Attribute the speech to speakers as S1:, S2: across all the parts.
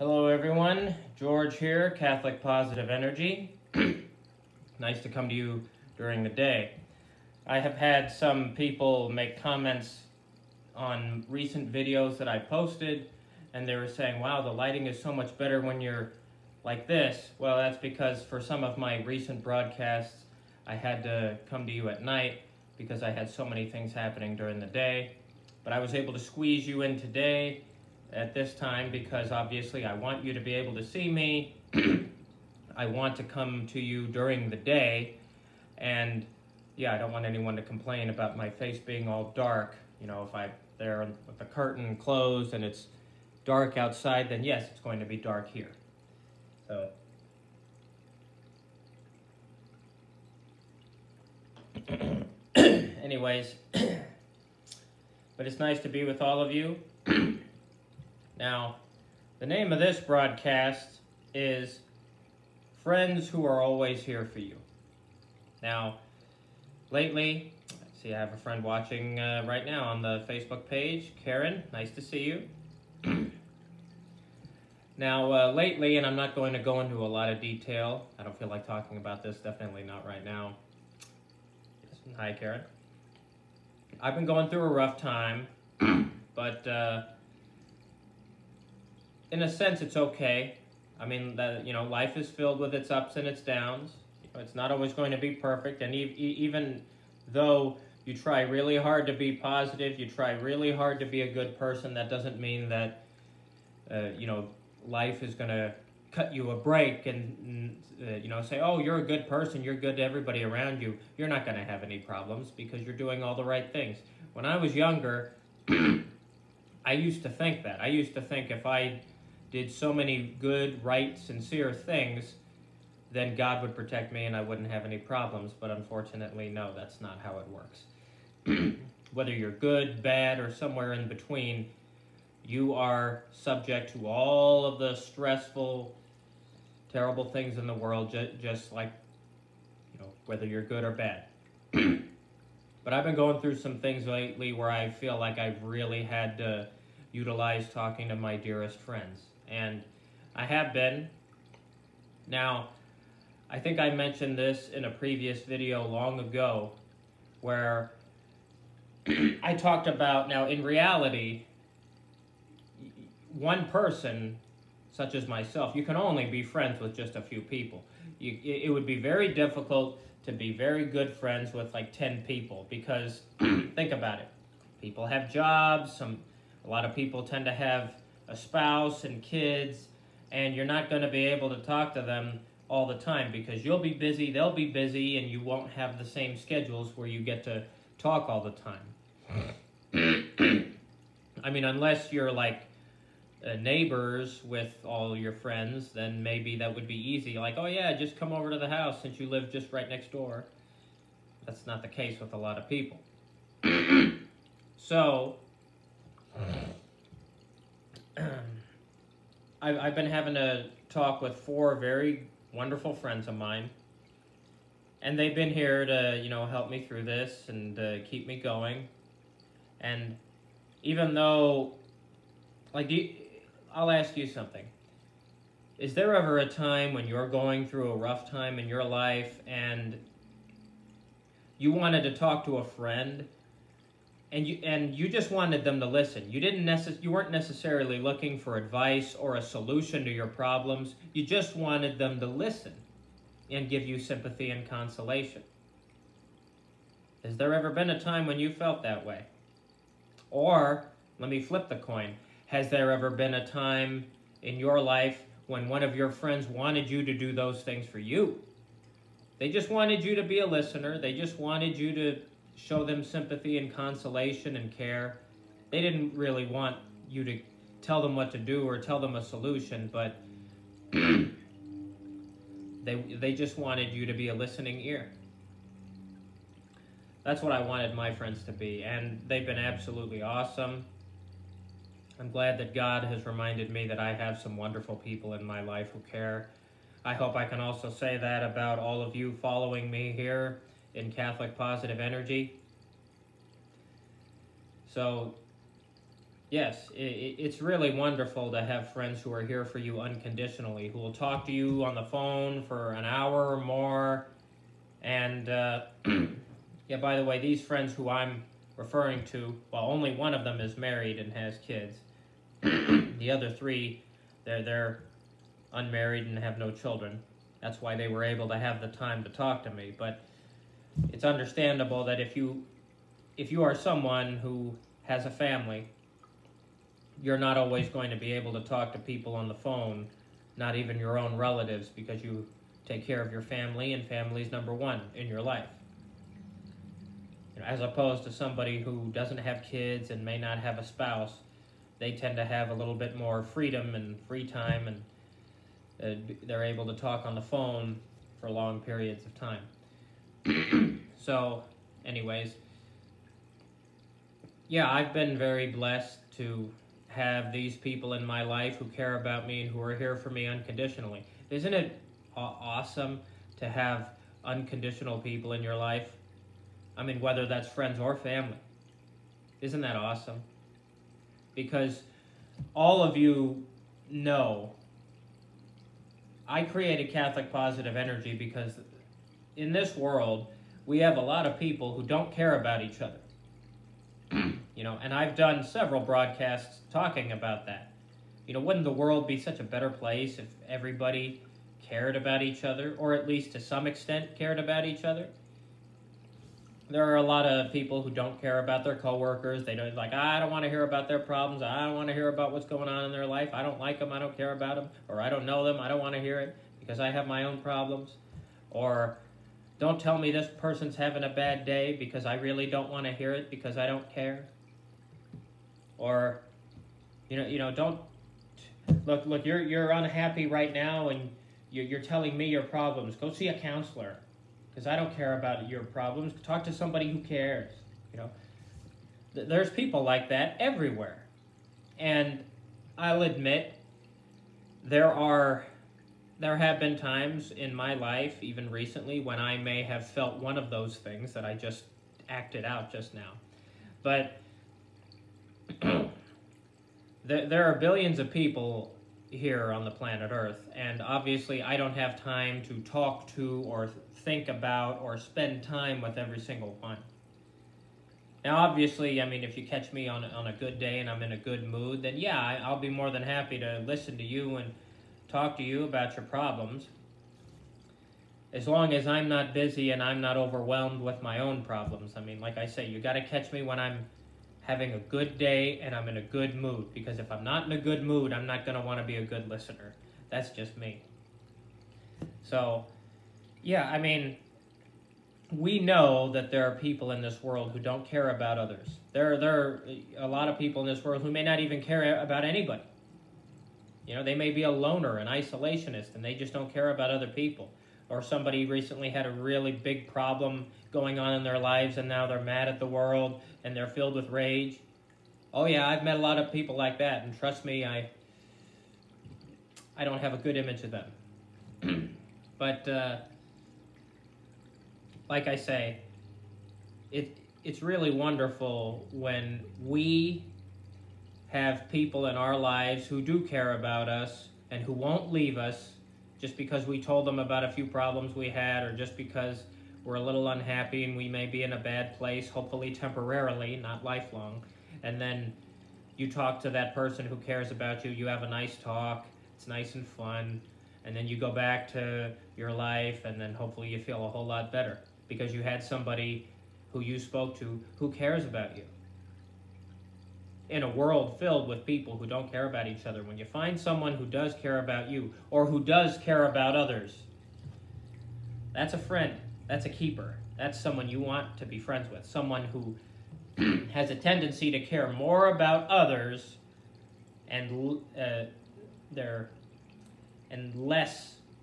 S1: Hello everyone, George here, Catholic Positive Energy. Nice to come to you during the day. I have had some people make comments on recent videos that I posted, and they were saying, wow, the lighting is so much better when you're like this. Well, that's because for some of my recent broadcasts, I had to come to you at night because I had so many things happening during the day. But I was able to squeeze you in today at this time because obviously I want you to be able to see me. I want to come to you during the day, and yeah, I don't want anyone to complain about my face being all dark. You know, if I'm there with the curtain closed and it's dark outside, then yes, it's going to be dark here. So anyways, but it's nice to be with all of you. Now, the name of this broadcast is Friends Who Are Always Here For You. Now, lately, I have a friend watching right now on the Facebook page. Karen, nice to see you. Now, lately, and I'm not going to go into a lot of detail. I don't feel like talking about this, definitely not right now. Yes. Hi, Karen. I've been going through a rough time, but in a sense, it's okay. I mean, life is filled with its ups and its downs. It's not always going to be perfect, and even though you try really hard to be positive, you try really hard to be a good person, that doesn't mean that, life is going to cut you a break and, say, oh, you're a good person, you're good to everybody around you. You're not going to have any problems because you're doing all the right things. When I was younger, I used to think that. I used to think if I did so many good, right, sincere things, then God would protect me and I wouldn't have any problems. But unfortunately, no, that's not how it works. Whether you're good, bad, or somewhere in between, you are subject to all of the stressful, terrible things in the world, just like, whether you're good or bad. But I've been going through some things lately where I feel like I've really had to utilize talking to my dearest friends. And I have been. Now, I think I mentioned this in a previous video long ago where I talked about, now in reality, one person, such as myself, you can only be friends with just a few people. It would be very difficult to be very good friends with like 10 people because, think about it, people have jobs, a lot of people tend to have a spouse and kids, and you're not going to be able to talk to them all the time because you'll be busy, they'll be busy, and you won't have the same schedules where you get to talk all the time. I mean, unless you're like neighbors with all your friends, then maybe that would be easy. Like, oh yeah, just come over to the house since you live just right next door. That's not the case with a lot of people. So, I've been having a talk with 4 very wonderful friends of mine, and they've been here to, help me through this and keep me going. And even though, I'll ask you something. Is there ever a time when you're going through a rough time in your life and you wanted to talk to a friend and you just wanted them to listen? You weren't necessarily looking for advice or a solution to your problems. You just wanted them to listen and give you sympathy and consolation. Has there ever been a time when you felt that way? Or, let me flip the coin. Has there ever been a time in your life when one of your friends wanted you to do those things for you? They just wanted you to be a listener. They just wanted you to show them sympathy and consolation and care. They didn't really want you to tell them what to do or tell them a solution, but they just wanted you to be a listening ear. That's what I wanted my friends to be, and they've been absolutely awesome. I'm glad that God has reminded me that I have some wonderful people in my life who care. I hope I can also say that about all of you following me here in Catholic Positive Energy. So, Yes, it's really wonderful to have friends who are here for you unconditionally, who will talk to you on the phone for an hour or more. And, yeah, by the way, these friends who I'm referring to, well, only one of them is married and has kids. The other three, they're unmarried and have no children. That's why they were able to have the time to talk to me. But it's understandable that if you are someone who has a family, you're not always going to be able to talk to people on the phone, not even your own relatives, because you take care of your family, and family's number one in your life. As opposed to somebody who doesn't have kids and may not have a spouse, they tend to have a little bit more freedom and free time, and they're able to talk on the phone for long periods of time. So, anyways, yeah, I've been very blessed to have these people in my life who care about me and who are here for me unconditionally. Isn't it awesome to have unconditional people in your life? I mean, whether that's friends or family. Isn't that awesome? Because all of you know I created Catholic Positive Energy because in this world, we have a lot of people who don't care about each other. And I've done several broadcasts talking about that. Wouldn't the world be such a better place if everybody cared about each other, or at least to some extent cared about each other? There are a lot of people who don't care about their coworkers. They don't I don't want to hear about their problems. I don't want to hear about what's going on in their life. I don't like them. I don't care about them. Or I don't know them. I don't want to hear it because I have my own problems. Or don't tell me this person's having a bad day because I really don't want to hear it because I don't care. Or, don't look. You're unhappy right now and you're telling me your problems. Go see a counselor. Because I don't care about your problems. Talk to somebody who cares. There's people like that everywhere. And I'll admit, there have been times in my life, even recently, when I may have felt one of those things that I just acted out just now. But there are billions of people here on the planet Earth, and obviously I don't have time to talk to or think about or spend time with every single one. Now obviously, if you catch me on a good day and I'm in a good mood, then yeah, I'll be more than happy to listen to you and talk to you about your problems, as long as I'm not busy and I'm not overwhelmed with my own problems. Like I say, you got to catch me when I'm having a good day and I'm in a good mood, because if I'm not in a good mood, I'm not going to want to be a good listener. That's just me. So, yeah, we know that there are people in this world who don't care about others. There are a lot of people in this world who may not even care about anybody. They may be a loner, an isolationist, and they just don't care about other people. Or somebody recently had a really big problem going on in their lives, and now they're mad at the world, and they're filled with rage. Oh yeah, I've met a lot of people like that, and trust me, I don't have a good image of them. But, like I say, it's really wonderful when we have people in our lives who do care about us and who won't leave us just because we told them about a few problems we had, or just because we're a little unhappy and we may be in a bad place, hopefully temporarily, not lifelong. And then you talk to that person who cares about you, you have a nice talk, it's nice and fun, and then you go back to your life, and then hopefully you feel a whole lot better because you had somebody who you spoke to who cares about you. In a world filled with people who don't care about each other, when you find someone who does care about you, or who does care about others, that's a friend. That's a keeper. That's someone you want to be friends with. Someone who has a tendency to care more about others and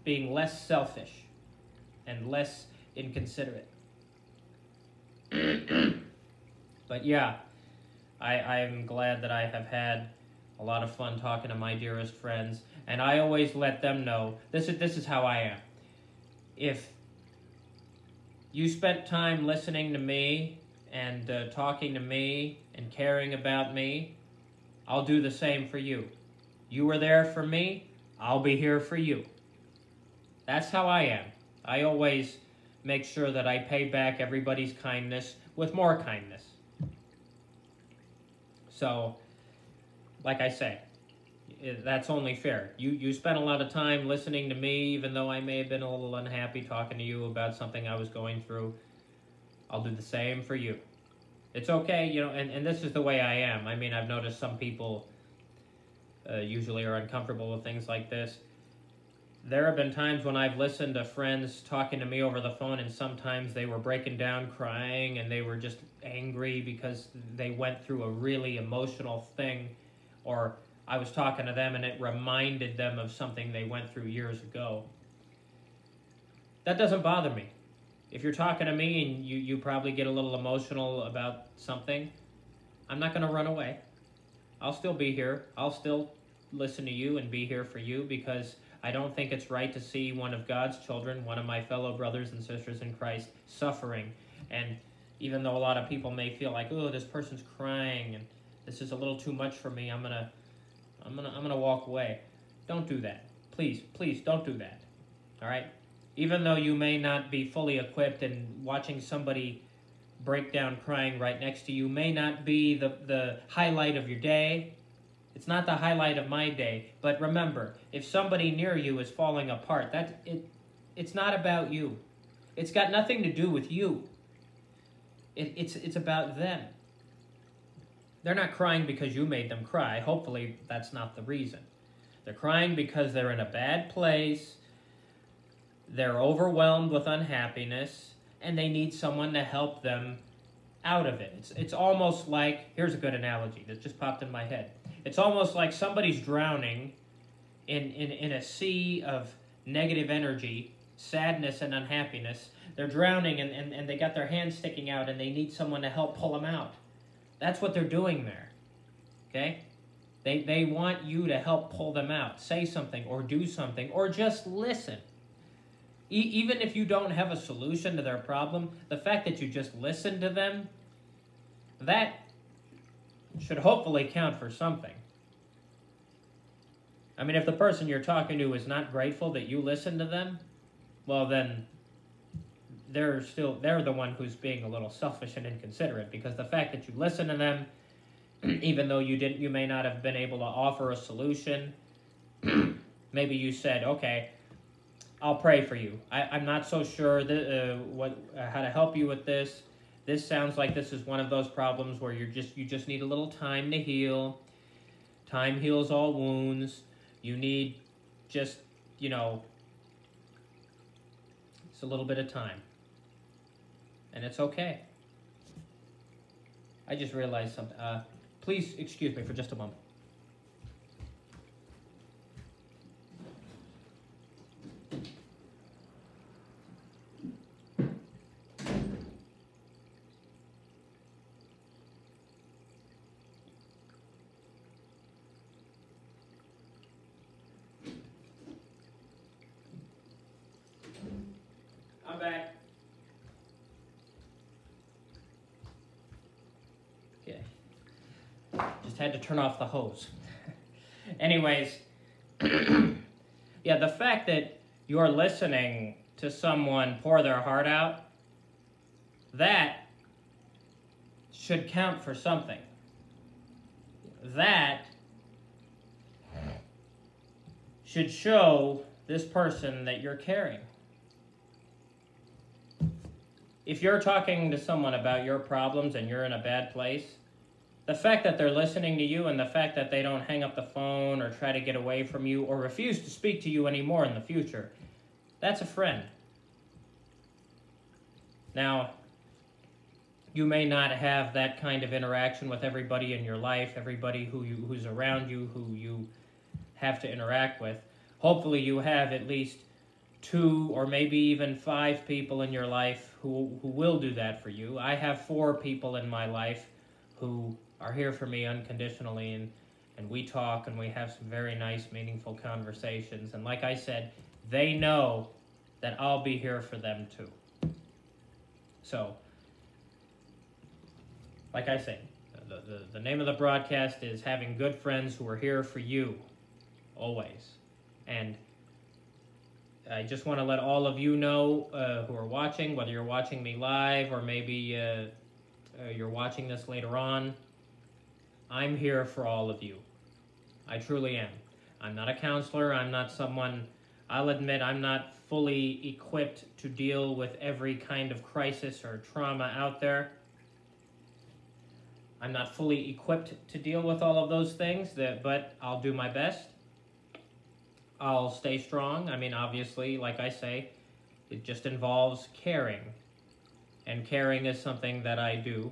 S1: being less selfish and less inconsiderate. But yeah, I'm glad that I have had a lot of fun talking to my dearest friends, and I always let them know, this is how I am. If you spent time listening to me and talking to me and caring about me, I'll do the same for you. You were there for me, I'll be here for you. That's how I am. I always make sure that I pay back everybody's kindness with more kindness. So, like I say, that's only fair. You spent a lot of time listening to me, even though I may have been a little unhappy talking to you about something I was going through. I'll do the same for you. It's okay, and this is the way I am. I mean, I've noticed some people usually are uncomfortable with things like this. There have been times when I've listened to friends talking to me over the phone, and sometimes they were breaking down crying, and they were just angry because they went through a really emotional thing, or I was talking to them and it reminded them of something they went through years ago. That doesn't bother me. If you're talking to me and you probably get a little emotional about something, I'm not going to run away. I'll still be here. I'll still listen to you and be here for you, because I don't think it's right to see one of God's children, one of my fellow brothers and sisters in Christ, suffering. And even though a lot of people may feel like, oh, this person's crying and this is a little too much for me, I'm gonna walk away. Don't do that. Please don't do that. All right? Even though you may not be fully equipped, and watching somebody break down crying right next to you may not be the highlight of your day. It's not the highlight of my day. But remember, if somebody near you is falling apart, it's not about you. It's got nothing to do with you. It's about them. They're not crying because you made them cry. Hopefully, that's not the reason. They're crying because they're in a bad place, they're overwhelmed with unhappiness, and they need someone to help them out of it. It's almost like, here's a good analogy that just popped in my head. It's almost like somebody's drowning in a sea of negative energy, sadness and unhappiness. They're drowning and they got their hands sticking out and they need someone to help pull them out. That's what they're doing there, okay? They want you to help pull them out. Say something or do something or just listen. Even if you don't have a solution to their problem, the fact that you just listen to them, that should hopefully count for something. I mean, if the person you're talking to is not grateful that you listen to them, well then they're the one who's being a little selfish and inconsiderate, because the fact that you listen to them, even though you may not have been able to offer a solution, maybe you said, okay, I'll pray for you. I'm not so sure how to help you with this. This sounds like this is one of those problems where you just need a little time to heal. Time heals all wounds. You need just, it's a little bit of time. And it's okay. I just realized something. Please excuse me for just a moment. I'm back. Okay. Just had to turn off the hose. Anyways, yeah, the fact that you're listening to someone pour their heart out, that should count for something. That should show this person that you're caring. If you're talking to someone about your problems and you're in a bad place, the fact that they're listening to you and the fact that they don't hang up the phone or try to get away from you or refuse to speak to you anymore in the future, that's a friend. Now, you may not have that kind of interaction with everybody in your life, everybody who's around you, who you have to interact with. Hopefully you have at least 2 or maybe even 5 people in your life who will do that for you. I have 4 people in my life who are here for me unconditionally, and we talk and we have some very nice, meaningful conversations. And like I said, they know that I'll be here for them too. So, like I say, the name of the broadcast is Having Good Friends Who Are Here for You, always. And I just want to let all of you know who are watching, whether you're watching me live or maybe you're watching this later on, I'm here for all of you. I truly am. I'm not a counselor. I'm not someone, I'll admit, I'm not fully equipped to deal with every kind of crisis or trauma out there. I'm not fully equipped to deal with all of those things, but I'll do my best. I'll stay strong. I mean, obviously, like I say, it just involves caring. And caring is something that I do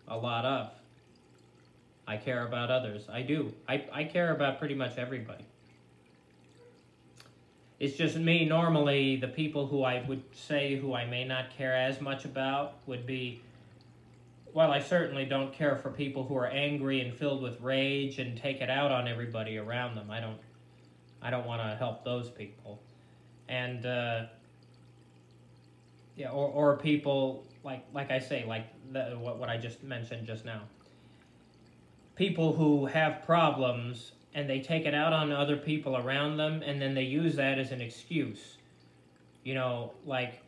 S1: a lot of. I care about others. I do. I care about pretty much everybody. It's just me, normally, the people who I would say who I may not care as much about would be, well, I certainly don't care for people who are angry and filled with rage and take it out on everybody around them. I don't want to help those people. And, yeah, or people, like I say, like what I just mentioned just now. People who have problems and they take it out on other people around them and then they use that as an excuse. You know, like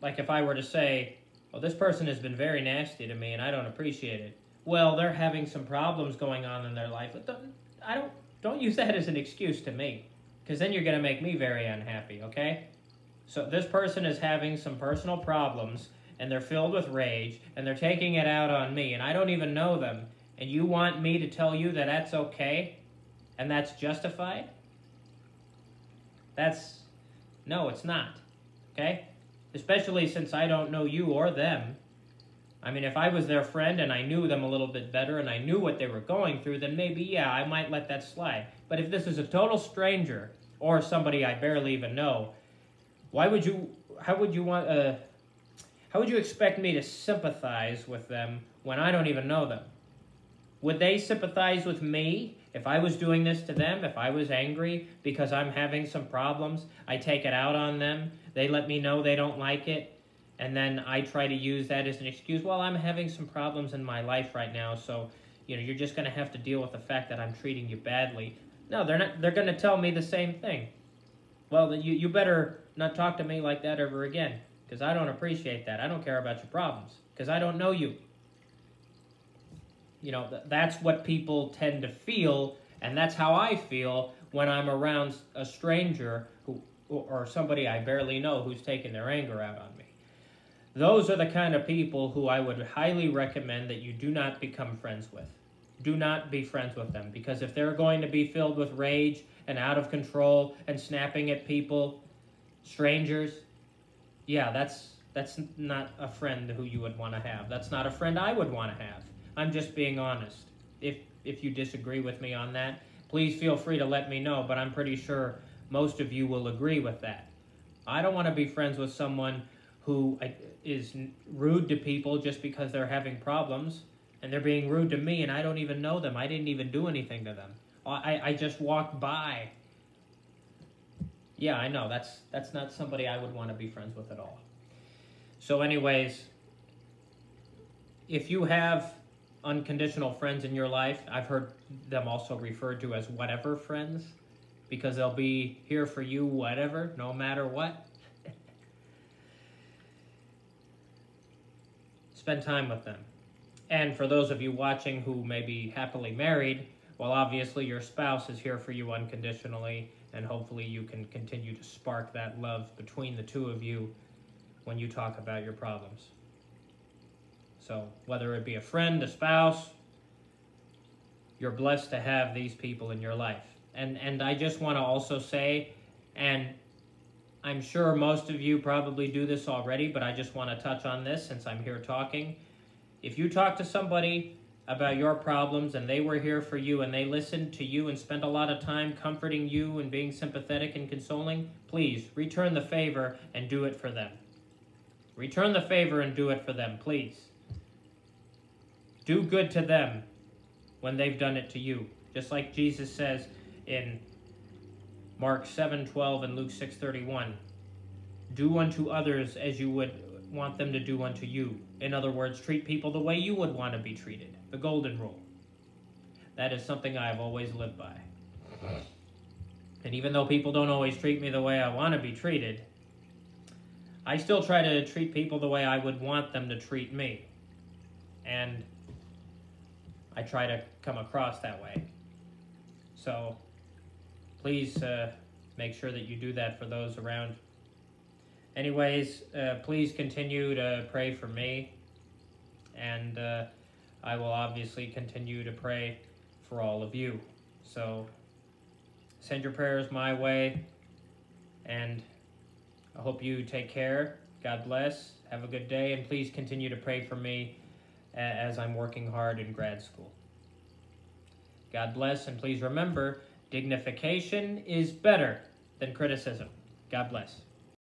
S1: if I were to say, well, this person has been very nasty to me and I don't appreciate it. Well, they're having some problems going on in their life. But don't use that as an excuse to me, because then you're going to make me very unhappy, okay? So this person is having some personal problems and they're filled with rage and they're taking it out on me and I don't even know them. And you want me to tell you that that's okay and that's justified? No, it's not, okay? Especially since I don't know you or them. I mean, if I was their friend and I knew them a little bit better and I knew what they were going through, then maybe, yeah, I might let that slide. But if this is a total stranger or somebody I barely even know, how would you expect me to sympathize with them when I don't even know them? Would they sympathize with me if I was doing this to them, if I was angry because I'm having some problems? I take it out on them. They let me know they don't like it. And then I try to use that as an excuse. Well, I'm having some problems in my life right now, so you're just going to have to deal with the fact that I'm treating you badly. No, they're not. They're going to tell me the same thing. Well, you better not talk to me like that ever again, because I don't appreciate that. I don't care about your problems, because I don't know you. That's what people tend to feel, and that's how I feel when I'm around a stranger or somebody I barely know who's taking their anger out on me. Those are the kind of people who I would highly recommend that you do not become friends with. Do not be friends with them, because if they're going to be filled with rage and out of control and snapping at people, strangers, yeah, that's not a friend who you would want to have. That's not a friend I would want to have. I'm just being honest. If you disagree with me on that, please feel free to let me know, but I'm pretty sure most of you will agree with that. I don't want to be friends with someone who is rude to people just because they're having problems, and they're being rude to me, and I don't even know them. I didn't even do anything to them. I just walked by. Yeah, I know. That's not somebody I would want to be friends with at all. So anyways, if you have unconditional friends in your life, I've heard them also referred to as whatever friends, because they'll be here for you whatever, no matter what. Spend time with them. And for those of you watching who may be happily married, well, obviously your spouse is here for you unconditionally, and hopefully you can continue to spark that love between the two of you when you talk about your problems. So whether it be a friend, a spouse, you're blessed to have these people in your life. And I just want to also say, and I'm sure most of you probably do this already, but I just want to touch on this since I'm here talking. If you talk to somebody about your problems and they were here for you and they listened to you and spent a lot of time comforting you and being sympathetic and consoling, please return the favor and do it for them. Return the favor and do it for them, please. Do good to them when they've done it to you. Just like Jesus says in Mark 7:12 and Luke 6:31. Do unto others as you would want them to do unto you. In other words, treat people the way you would want to be treated. The golden rule. That is something I've always lived by. And even though people don't always treat me the way I want to be treated, I still try to treat people the way I would want them to treat me. And I try to come across that way. So please make sure that you do that for those around. Anyways, please continue to pray for me. And I will obviously continue to pray for all of you. So send your prayers my way. And I hope you take care. God bless. Have a good day. And please continue to pray for me as I'm working hard in grad school. God bless. And please remember, dignification is better than criticism. God bless.